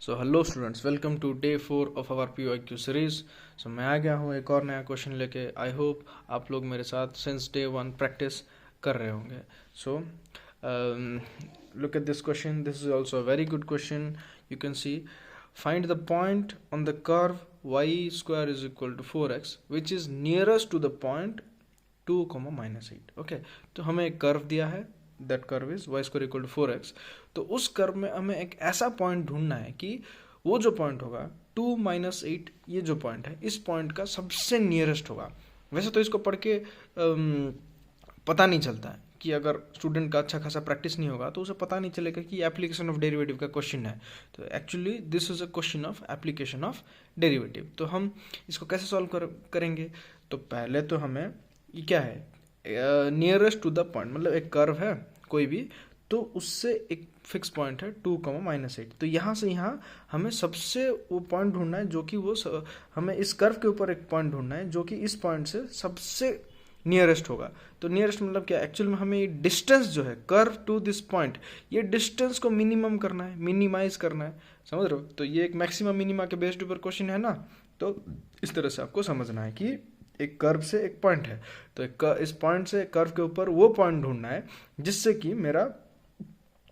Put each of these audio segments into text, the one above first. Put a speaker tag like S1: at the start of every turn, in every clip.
S1: So hello students, welcome to day 4 of our PYQ series. So मैं आ गया हूँ एक और नया क्वेश्चन लेके। आई होप आप लोग मेरे साथ सिंस डे 1 प्रैक्टिस कर रहे होंगे। So look at this question, this is also a very good question. You can see find the point on the curve y² is equal to 4x which is nearest to the point 2, -8। Okay, तो हमें एक कर्व दिया है, that curve is y² equal to 4x। तो उस curve में हमें एक ऐसा पॉइंट ढूंढना है कि वो जो पॉइंट होगा 2 -8, ये जो पॉइंट है इस पॉइंट का सबसे नियरेस्ट होगा। वैसे तो इसको पढ़ के पता नहीं चलता है कि अगर स्टूडेंट का अच्छा खासा प्रैक्टिस नहीं होगा तो उसे पता नहीं चलेगा कि एप्लीकेशन ऑफ डेरिवेटिव का क्वेश्चन है। तो actually this is a question of application of derivative. तो हम इसको कैसे सॉल्व करेंगे? तो पहले तो हमें ये क्या है, नियरेस्ट टू द पॉइंट, मतलब एक कर्व है कोई भी, तो उससे एक फिक्स पॉइंट है 2, -8। तो यहाँ से यहाँ हमें सबसे वो पॉइंट ढूंढना है जो कि हमें इस कर्व के ऊपर एक पॉइंट ढूंढना है जो कि इस पॉइंट से सबसे नियरेस्ट होगा। तो नियरेस्ट मतलब क्या? एक्चुअल में हमें ये डिस्टेंस जो है कर्व टू दिस पॉइंट, ये डिस्टेंस को मिनिमम करना है, मिनिमाइज करना है। समझ रहे हो? तो ये एक मैक्सिमम मिनिमा के बेस्ड ऊपर क्वेश्चन है ना। तो इस तरह से आपको समझना है कि एक कर्व से एक पॉइंट है, तो इस पॉइंट से कर्व के ऊपर वो पॉइंट ढूंढना है जिससे कि मेरा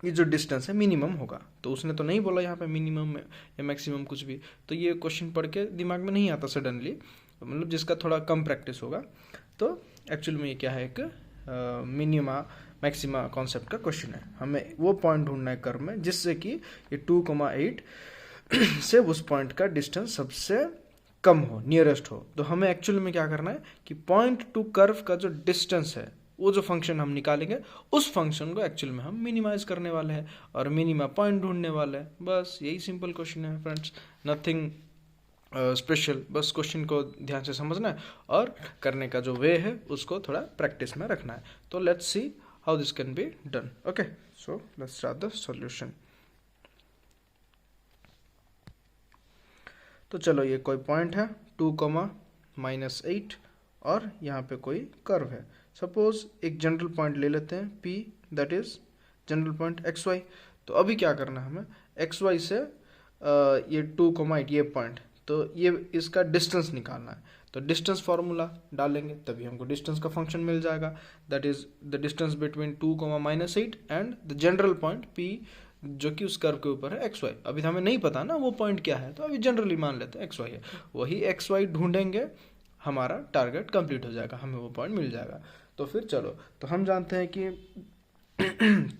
S1: ये जो डिस्टेंस है मिनिमम होगा। तो उसने तो नहीं बोला यहाँ पे मिनिमम या मैक्सिमम कुछ भी, तो ये क्वेश्चन पढ़ के दिमाग में नहीं आता सडनली, मतलब जिसका थोड़ा कम प्रैक्टिस होगा। तो एक्चुअल में ये क्या है, एक मिनिमा मैक्सिमा कॉन्सेप्ट का क्वेश्चन है। हमें वो पॉइंट ढूंढना है कर्व में जिससे कि ये 2, 8 से उस पॉइंट का डिस्टेंस सबसे कम हो, नियरेस्ट हो। तो हमें एक्चुअल में क्या करना है कि पॉइंट टू कर्व का जो डिस्टेंस है, वो जो फंक्शन हम निकालेंगे उस फंक्शन को एक्चुअल में हम मिनिमाइज करने वाले हैं और मिनिमा पॉइंट ढूंढने वाले हैं। बस यही सिंपल क्वेश्चन है फ्रेंड्स, नथिंग स्पेशल। बस क्वेश्चन को ध्यान से समझना है और करने का जो वे है उसको थोड़ा प्रैक्टिस में रखना है। तो let's see how this can be done. Okay, so let's start the solution. तो चलो, ये कोई पॉइंट है 2, -8 और यहाँ पे कोई कर्व है। सपोज एक जनरल पॉइंट ले लेते हैं P, that is general point XY। तो अभी क्या करना है हमें, XY से ये 2, 8 ये पॉइंट, तो ये इसका डिस्टेंस निकालना है। तो डिस्टेंस फार्मूला डालेंगे तभी हमको डिस्टेंस का फंक्शन मिल जाएगा, that is the distance between 2, -8 and the general point P जो कि उस कर्व के ऊपर है XY। अभी हमें नहीं पता ना वो पॉइंट क्या है, तो अभी जनरली मान लेते हैं XY है। वही XY ढूंढेंगे, हमारा टारगेट कंप्लीट हो जाएगा, हमें वो पॉइंट मिल जाएगा। तो फिर चलो, तो हम जानते हैं कि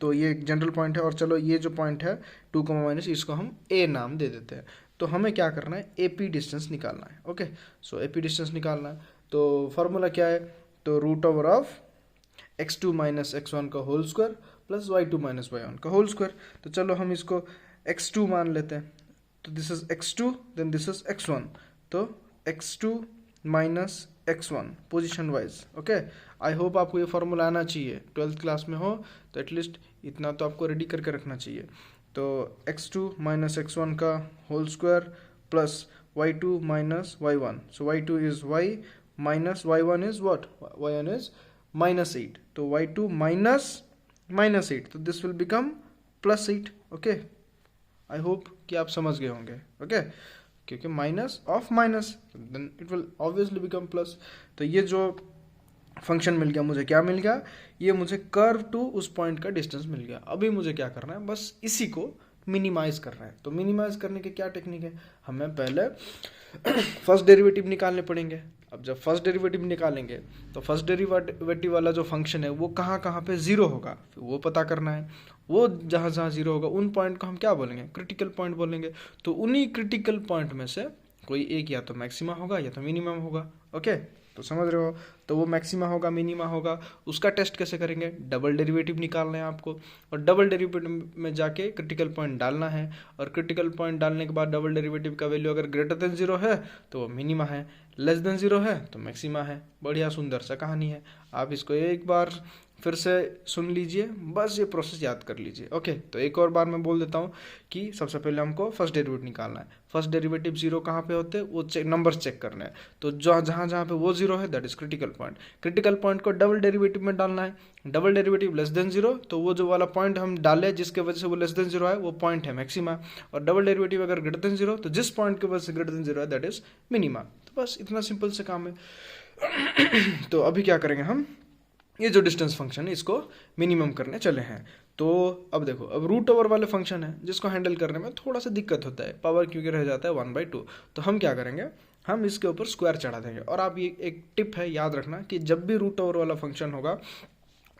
S1: तो ये एक जनरल पॉइंट है और चलो ये जो पॉइंट है 2, इसको हम A नाम दे देते हैं। तो हमें क्या करना है, AP डिस्टेंस निकालना है। ओके, सो AP डिस्टेंस निकालना है। तो फॉर्मूला क्या है, तो √ऑफ x2 - x1 का whole square plus y2 - y1 का होल स्क्वायर। तो चलो हम इसको x2 मान लेते हैं। तो this is x2, then this is x1। तो x2 - x1 position wise. Okay, I hope आपको ये फॉर्मूला आना चाहिए, 12th क्लास में हो तो एटलीस्ट इतना तो आपको रेडी करके रखना चाहिए। तो x2 - x1 का whole square plus y2 - y1। So y2 is y minus y1 is what, y1 is -8। तो y2 -8, तो this will become +8। Okay, I hope कि आप समझ गए होंगे। ओके, क्योंकि minus of minus, then it will obviously become plus. तो ये जो फंक्शन मिल गया मुझे, क्या मिल गया, ये मुझे कर्व टू उस पॉइंट का डिस्टेंस मिल गया। अभी मुझे क्या करना है, बस इसी को मिनिमाइज करना है। तो मिनिमाइज करने के क्या टेक्निक है, हमें पहले फर्स्ट डेरिवेटिव निकालने पड़ेंगे। अब जब फर्स्ट डेरिवेटिव निकालेंगे तो फर्स्ट डेरिवेटिव वाला जो फंक्शन है वो कहाँ कहाँ पे जीरो होगा, फिर वो पता करना है। वो जहाँ जहाँ जीरो होगा उन पॉइंट को हम क्या बोलेंगे, क्रिटिकल पॉइंट बोलेंगे। तो उन्हीं क्रिटिकल पॉइंट में से कोई एक या तो मैक्सिमा होगा या तो मिनिमम होगा। ओके, तो समझ रहे हो? तो वो मैक्सिमा होगा, मिनिमा होगा, उसका टेस्ट कैसे करेंगे, डबल डेरिवेटिव निकालना है आपको और डबल डेरिवेटिव में जाके क्रिटिकल पॉइंट डालना है। और क्रिटिकल पॉइंट डालने के बाद डबल डेरिवेटिव का वैल्यू अगर ग्रेटर देन 0 है तो वो मिनिमा है, लेस देन 0 है तो मैक्सिमा है। बढ़िया सुंदर सा कहानी है। आप इसको एक बार फिर से सुन लीजिए, बस ये प्रोसेस याद कर लीजिए। ओके, तो एक और बार मैं बोल देता हूँ कि सबसे पहले हमको फर्स्ट डेरिवेटिव निकालना है। फर्स्ट डेरिवेटिव जीरो कहाँ पे होते हैं, वो नंबर्स चेक करना है। तो जहाँ जहाँ पे वो जीरो है that is critical point. Critical point को डबल डेरिवेटिव में डालना है। Double derivative less than zero, तो वो जो वाला पॉइंट हम डाले जिसके वजह से वो लेस देन जीरो है वो पॉइंट है मैक्सिमा। और डबल डेरिवेटिव अगर ग्रेटर देन जीरो, तो जिस पॉइंट की वजह से ग्रेटर देन जीरो है दैट इज मिनिमा। तो बस इतना सिंपल से काम है। तो अभी क्या करेंगे हम, ये जो डिस्टेंस फंक्शन है इसको मिनिमम करने चले हैं। तो अब देखो, अब रूट ओवर वाले फंक्शन है जिसको हैंडल करने में थोड़ा सा दिक्कत होता है, पावर क्योंकि रह जाता है 1/2। तो हम क्या करेंगे, हम इसके ऊपर स्क्वायर चढ़ा देंगे। और आप ये एक टिप है याद रखना कि जब भी रूट ओवर वाला फंक्शन होगा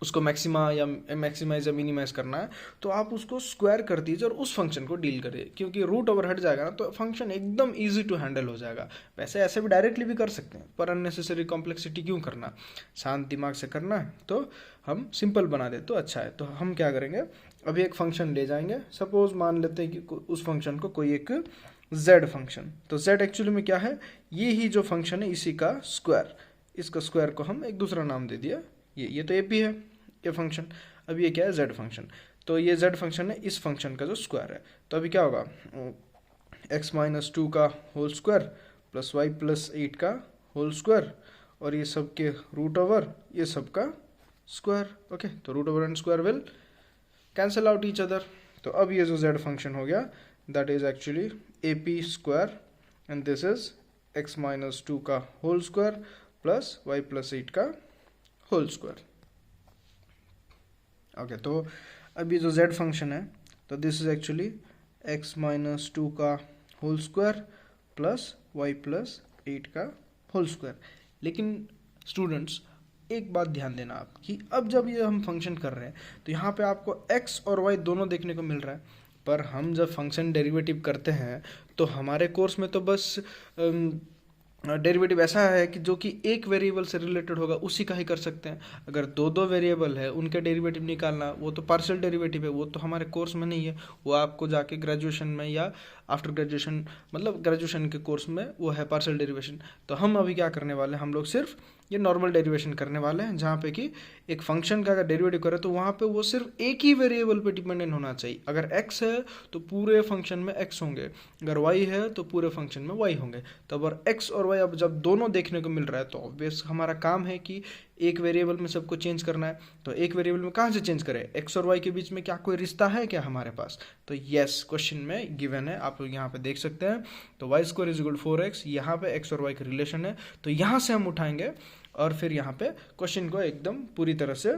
S1: उसको मैक्सिमा या मैक्सिमाइज या मिनिमाइज करना है, तो आप उसको स्क्वायर कर दीजिए और उस फंक्शन को डील करिए, क्योंकि रूट ओवर हट जाएगा ना तो फंक्शन एकदम इजी टू हैंडल हो जाएगा। वैसे ऐसे भी डायरेक्टली भी कर सकते हैं, पर अननेसेसरी कॉम्प्लेक्सिटी क्यों करना, शांत दिमाग से करना है तो हम सिंपल बना दे तो अच्छा है। तो हम क्या करेंगे, अभी एक फंक्शन ले जाएंगे। सपोज मान लेते हैं कि उस फंक्शन को कोई एक z फंक्शन, तो z एक्चुअली में क्या है, ये ही जो फंक्शन है इसी का स्क्वायर। इसका स्क्वायर को हम एक दूसरा नाम दे दिया, ये तो AP है ये फंक्शन। अब ये क्या है, z फंक्शन। तो ये z फंक्शन है इस फंक्शन का जो स्क्वायर है। तो अभी क्या होगा, x-2 का whole square plus y plus 8 का होल स्क्वायर, और ये सब के रूट ओवर ये सब का स्क्वायर। ओके, तो root over and square will cancel out each other. तो अब ये जो z फंक्शन हो गया that is actually AP square and this is x-2 का whole square plus y plus 8 का होल स्क्वायर। ओके, तो अब ये जो z फंक्शन है तो दिस इज एक्चुअली x-2 का whole square plus y plus 8 का होल स्क्वायर। लेकिन स्टूडेंट्स एक बात ध्यान देना आप कि अब जब ये हम फंक्शन कर रहे हैं तो यहाँ पे आपको x और y दोनों देखने को मिल रहा है, पर हम जब फंक्शन डेरिवेटिव करते हैं तो हमारे कोर्स में तो बस डेरिवेटिव ऐसा है कि जो कि एक वेरिएबल से रिलेटेड होगा उसी का ही कर सकते हैं। अगर दो दो वेरिएबल है उनके डेरिवेटिव निकालना वो तो पार्शियल डेरिवेटिव है, वो तो हमारे कोर्स में नहीं है। वो आपको जाके ग्रेजुएशन में या आफ्टर ग्रेजुएशन, मतलब ग्रेजुएशन के कोर्स में वो है पार्शियल डेरिवेशन। तो हम अभी क्या करने वाले हैं, हम लोग सिर्फ ये नॉर्मल डेरिवेशन करने वाले हैं, जहाँ पे कि एक फंक्शन का अगर डेरिवेटिव करें तो वहाँ पे वो सिर्फ एक ही वेरिएबल पे डिपेंडेंट होना चाहिए। अगर x है तो पूरे फंक्शन में x होंगे, अगर y है तो पूरे फंक्शन में y होंगे। तो अगर x और y अब जब दोनों देखने को मिल रहा है तो ऑब्वियस हमारा काम है कि एक वेरिएबल में सबको चेंज करना है। तो एक वेरिएबल में कहाँ से चेंज करें, x और y के बीच में क्या कोई रिश्ता है क्या हमारे पास? तो यस, क्वेश्चन में गिवन है, आप लोग यहाँ पे देख सकते हैं। तो y² इज इक्वल 4x, यहाँ पे x और y का रिलेशन है, तो यहाँ से हम उठाएंगे और फिर यहाँ पे क्वेश्चन को एकदम पूरी तरह से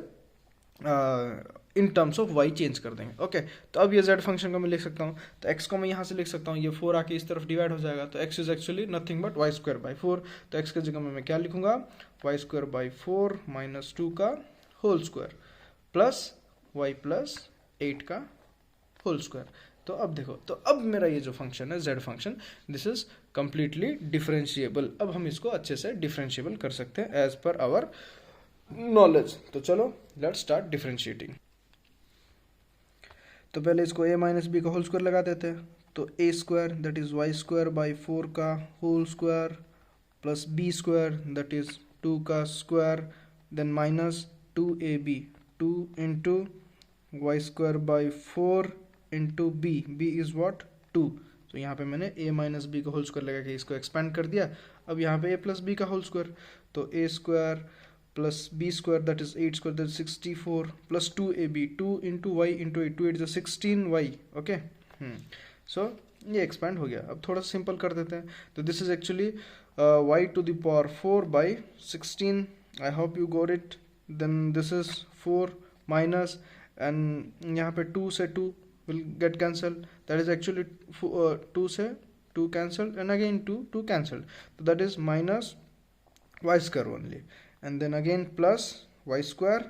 S1: in terms of y change कर देंगे। ओके, तो अब ये z फंक्शन को मैं लिख सकता हूँ, तो x को मैं यहाँ से लिख सकता हूँ, ये 4 आके इस तरफ डिवाइड हो जाएगा, तो x is actually nothing but y²/4। तो x की जगह में मैं क्या लिखूंगा, y²/4 माइनस 2 का whole square plus y plus 8 का होल स्क्वायर। तो अब देखो, तो अब मेरा ये जो फंक्शन है z function, this is completely differentiable. अब हम इसको अच्छे से डिफरेंशिएबल कर सकते हैं एज पर आवर नॉलेज। तो चलो लेट्स स्टार्ट डिफरेंशिएटिंग। तो पहले इसको a माइनस बी का होल स्क्वायर लगा देते हैं। तो a² दैट इज y²/4 का whole square plus b² that is 2 का square, then minus 2ab 2 into y²/4 into b is what 2। तो यहाँ पे मैंने a माइनस बी का होल स्क्वायर लगा के इसको एक्सपेंड कर दिया। अब यहाँ पे a प्लस बी का होल स्क्वायर, तो a² plus b² that is 8² that is 64 plus 2ab 2 into y into 8 2 8 is 16y। Okay, so ये एक्सपेंड हो गया। अब थोड़ा सिंपल कर देते हैं। तो this is actually y⁴/16। I hope you got it. Then this is 4 minus, and यहाँ पे 2 से 2 will get cancelled, that is actually 2 से 2 cancelled and again 2 cancelled, so that is minus y² only, and then again plus y²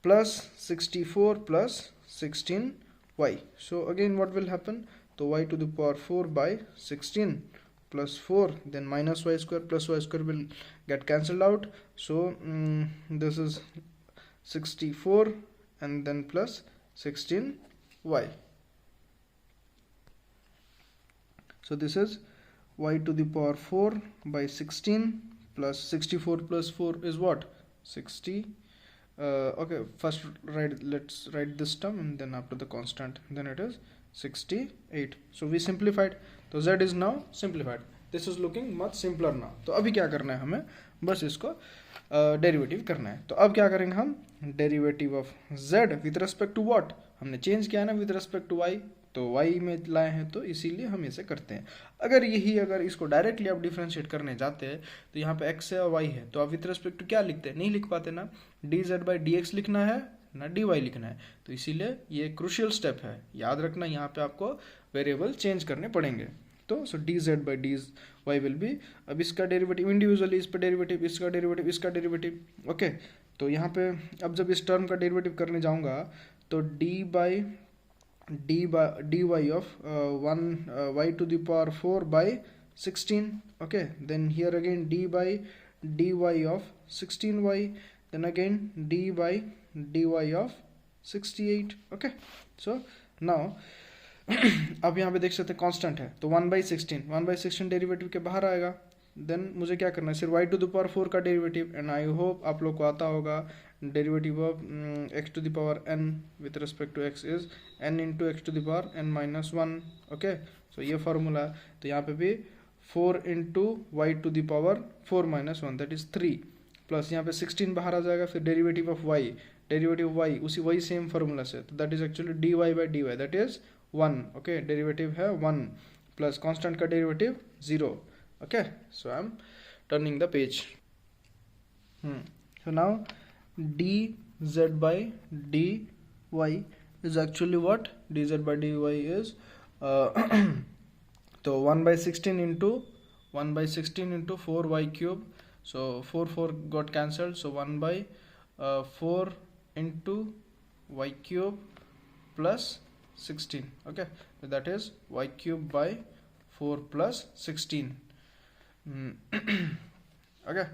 S1: plus 64 plus 16y. So again what will happen, so y⁴/16 plus 4 then minus y² plus y² will get cancelled out, so this is 64 and then plus 16y. So this is y⁴/16 plus 64 plus 4 is what, 60, Okay, first let's write this term and then after the constant, then it is 68. So we simplified, तो z is now simplified. This is looking much simpler now. तो अभी क्या करना है हमें, बस इसको derivative करना है. तो अब क्या करेंगे हम, derivative of z with respect to what, हमने चेंज किया ना विद रिस्पेक्ट टू y, तो y में लाए हैं तो इसीलिए हम इसे करते हैं. अगर इसको डायरेक्टली आप डिफ्रेंशिएट करने जाते हैं तो यहाँ पे x है और y है, तो आप विद रिस्पेक्ट टू क्या लिखते हैं, नहीं लिख पाते ना, dz/dx लिखना है ना dy लिखना है. तो इसीलिए ये क्रूशियल स्टेप है, याद रखना, यहाँ पे आपको वेरिएबल चेंज करने पड़ेंगे. तो सो dz/dy विल बी, अब इसका डेरिवेटिव इंडिविजुअली, इस पर डेरिवेटिव, इसका डेरिवेटिव, इसका डेरिवेटिव. ओके, तो यहाँ पे अब जब इस टर्म का डेरिवेटिव करने जाऊँगा तो dy of 1 y to the power 4 by 16. Okay, then here again dy of 16y, then again dy of 68. Okay, so now अब यहाँ पे देख सकते हैं कांस्टेंट है, तो 1/16 डेरिवेटिव के बाहर आएगा. देन मुझे क्या करना है, सिर्फ y टू द पावर 4 का डेरिवेटिव, एंड आई होप आप लोग को आता होगा derivative of x to the power n with respect to x is n into x to the power n-1. Okay, so ये फार्मूला. तो यहाँ पे भी 4 into y to the power 4-1 that is 3, plus यहाँ पे 16 बाहर आ जाएगा, फिर डेरिवेटिव ऑफ y उसी वही सेम फार्मूला से, तो that is actually dy/dy that is 1. Okay, derivative है 1 प्लस कांस्टेंट का derivative 0. Okay, so I'm turning the page. So now dz/dy is actually what, dz/dy is तो 1/16 into 4y cube, so 4 got cancelled, so 1/4 into y cube plus 16. Okay, so that is y cube by 4 plus 16. Okay,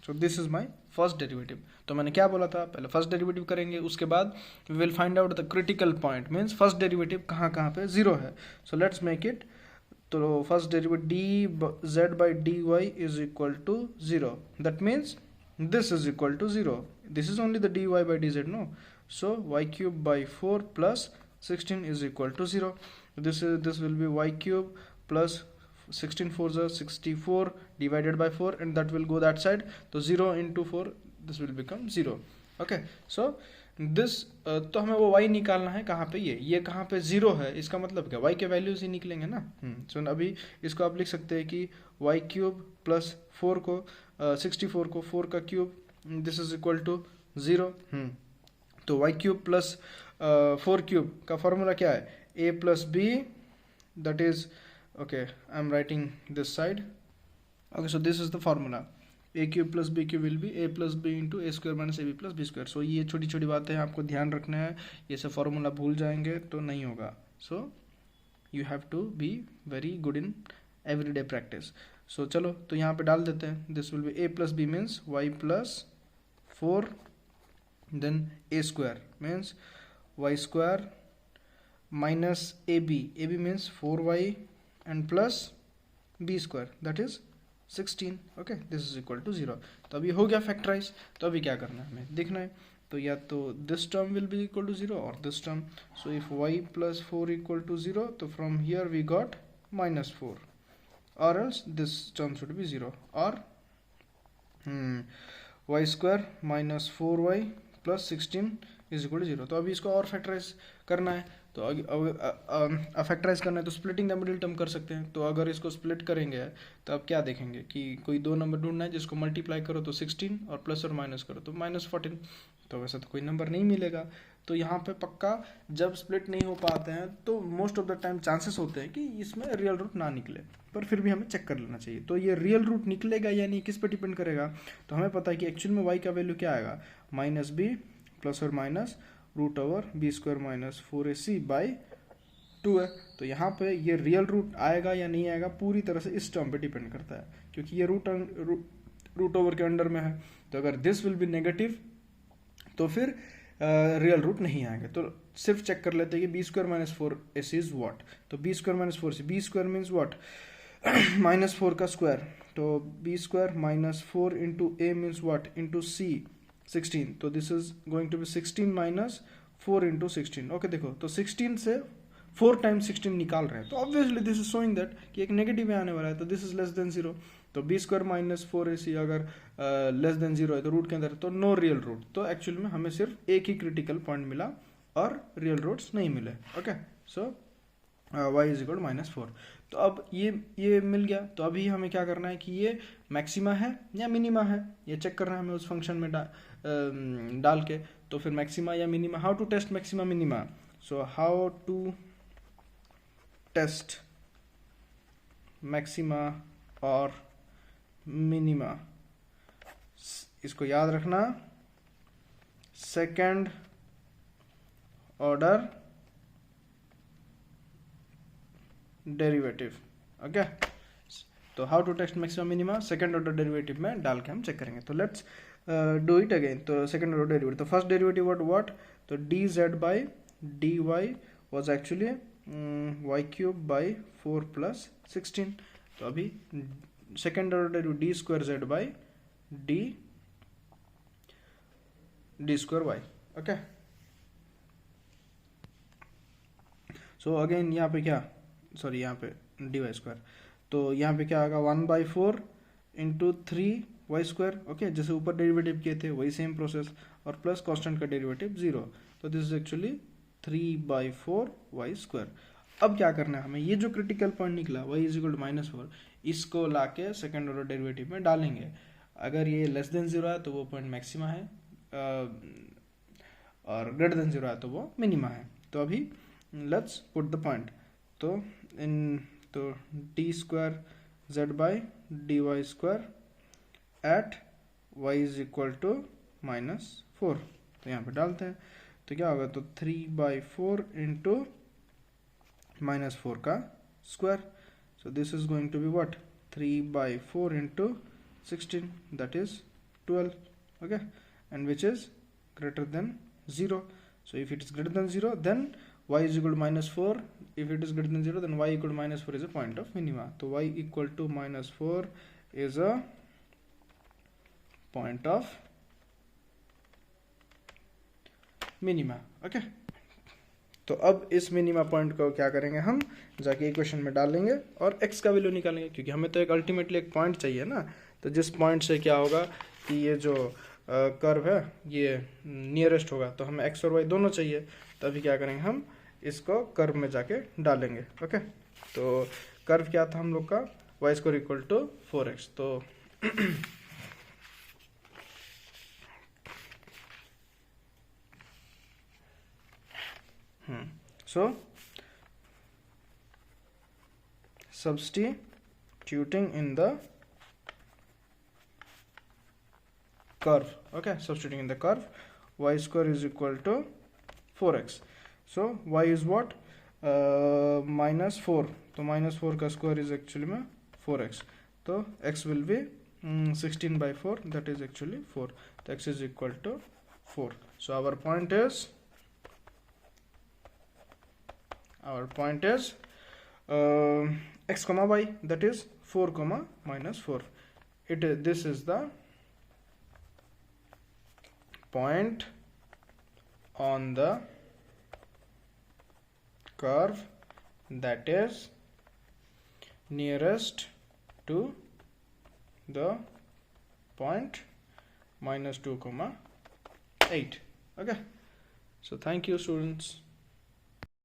S1: so this is my first derivative. तो मैंने क्या बोला था, पहले first derivative करेंगे, उसके बाद we will find out the critical point, means first derivative कहाँ पे जीरो है. so let's make it. तो first derivative dz/dy is equal to 0. that means this is equal to 0. this is only the dy/dz, no? so y cube by 4 plus 16 is equal to 0. this will be y cube plus 16 4s are 64 divided by 4, and that will go that side, so 0 into 4, this will become 0. okay, so this तो हमें वो y निकालना है कहाँ पे, ये कहाँ पे 0 है, इसका मतलब क्या, y के वैल्यूज ही निकलेंगे ना. सो अभी इसको आप लिख सकते हैं कि y क्यूब प्लस 4 को 64 को 4 का cube, this is equal to 0. तो y क्यूब प्लस 4 क्यूब का फॉर्मूला क्या है, a plus b, that is, okay, I'm writing this side. okay, so this is the formula, a cube plus b cube will be a plus b into a square minus ab plus b square. so ये छोटी छोटी बातें आपको ध्यान रखना है, ये सब फॉर्मूला भूल जाएंगे तो नहीं होगा. so you have to be very good in everyday practice. so चलो, तो यहाँ पे डाल देते हैं, this will be a plus b means y plus 4, then a square means y square minus ab means 4y and plus b square that is 16. okay, this is equal to 0. तो अभी हो गया फैक्टराइज. तो अभी क्या करना है हमें देखना है, तो या तो this term will be equal to 0 और this term. So if y plus 4 equal to 0, तो फ्रॉम हियर वी गॉट -4, और else this term should be 0, और y square minus 4y plus 16 is equal to 0. तो अभी इसको और factorise करना है, तो अगर फैक्टराइज करना है तो स्प्लिटिंग द मिडिल टर्म कर सकते हैं. तो अगर इसको स्प्लिट करेंगे तो आप क्या देखेंगे कि कोई दो नंबर ढूंढना है जिसको मल्टीप्लाई करो तो 16 और प्लस और माइनस करो तो -14. तो वैसे तो कोई नंबर नहीं मिलेगा. तो यहाँ पे पक्का जब स्प्लिट नहीं हो पाते हैं तो most of the time chances होते हैं कि इसमें रियल रूट ना निकले, पर फिर भी हमें चेक कर लेना चाहिए. तो ये रियल रूट निकलेगा या नहीं, किस पे डिपेंड करेगा, तो हमें पता है कि एक्चुअल में y का वैल्यू क्या आएगा, -b प्लस और minus root over b square minus 4ac by 2 है. तो यहाँ पे ये रियल रूट आएगा या नहीं आएगा पूरी तरह से इस टर्म पे डिपेंड करता है, क्योंकि ये रूट ओवर के अंडर में है. तो अगर दिस विल बी नेगेटिव तो फिर रियल रूट नहीं आएगा. तो सिर्फ चेक कर लेते हैं कि B square minus 4ac is what. तो B square minus 4ac, B square means what, -4 का स्क्वायर, तो b square -4 into a means what into c 16, तो this is going to be 16 minus 4 into 16। Okay देखो, तो 16 से 4 times 16 निकाल रहे हैं, तो obviously this is showing that कि एक नेगेटिव में आने वाला है, तो दिस इज लेस देन 0। तो बी स्क्वायर -4ac अगर लेस देन 0 है तो रूट के अंदर, तो नो रियल रूट, तो एक्चुअली में हमें सिर्फ एक ही क्रिटिकल पॉइंट मिला और रियल रूट्स नहीं मिले। Okay, so y is equal -4। तो अब ये मिल गया, तो अभी हमें क्या करना है कि ये मैक्सिमा है या मिनिमा है, ये चेक करना है हमें उस फंक्शन में डाल के। तो फिर मैक्सिमा या minima, how to test maxima minima, so how to test maxima और मिनिमा, इसको याद रखना, सेकेंड ऑर्डर डेरिवेटिव। ओके, तो how to test maximum minima second order derivative में डाल के हम चेक करेंगे। तो लेट्स डू इट अगेन। तो सेकंड ऑर्डर डेरिवेटिव, तो फर्स्ट डेरिवेटिव व्हाट, तो dz by dy was actually y cube by 4 plus 16। तो अभी second order derivative D square z by d square y. Okay, so again यहाँ पे क्या, sorry यहाँ पे डी वाई स्क्वायर, तो यहाँ पे क्या आएगा 1/4 इंटू 3y स्क्वायर। ओके, जैसे ऊपर डेरिवेटिव किए थे वही सेम प्रोसेस, और प्लस कांस्टेंट का डेरिवेटिव 0, तो this is actually 3/4y square. अब क्या करना है हमें, ये जो क्रिटिकल पॉइंट निकला y इज इक्वल टू -4, इसको लाके सेकेंड ऑर्डर डेरिवेटिव में डालेंगे। अगर ये लेस देन 0 है तो वो पॉइंट मैक्सिमा है, और ग्रेटर देन 0 है तो वो मिनिमा है। तो अभी लेट्स पुट द पॉइंट, तो d square z by d y square at y is equal to -4, तो यहाँ पे डालते हैं, तो क्या होगा, तो 3/4 इंटू -4 का square, so this is going to be what 3/4 into 16, that is 12। Okay, and which is greater than 0, so if it is greater than 0 then y is equal to -4, if it is greater than 0 then y equal to -4 is a point of minima, so y equal to -4 is a point of minima। okay, तो अब इस minima point को क्या करेंगे, हम जाके equation में डालेंगे और x का वैल्यू निकालेंगे, क्योंकि हमें तो एक अल्टीमेटली एक पॉइंट चाहिए ना। तो जिस पॉइंट से क्या होगा कि ये जो कर्व है ये नियरेस्ट होगा, तो हमें x और y दोनों चाहिए, तो अभी क्या करेंगे, हम इसको कर्व में जाके डालेंगे। ओके, तो कर्व क्या था हम लोग का, y square equal to 4x, तो so substituting in the curve, okay, substituting in the curve, y square is equal to 4x, so y is what, -4, तो -4 का स्क्वायर is actually में 4x, तो x will be 16/4, that is actually 4, so x is equal to 4, so our point is x comma y, that is 4 comma -4, this is the point on the curve that is nearest to the point -2, 8. Okay, so thank you students.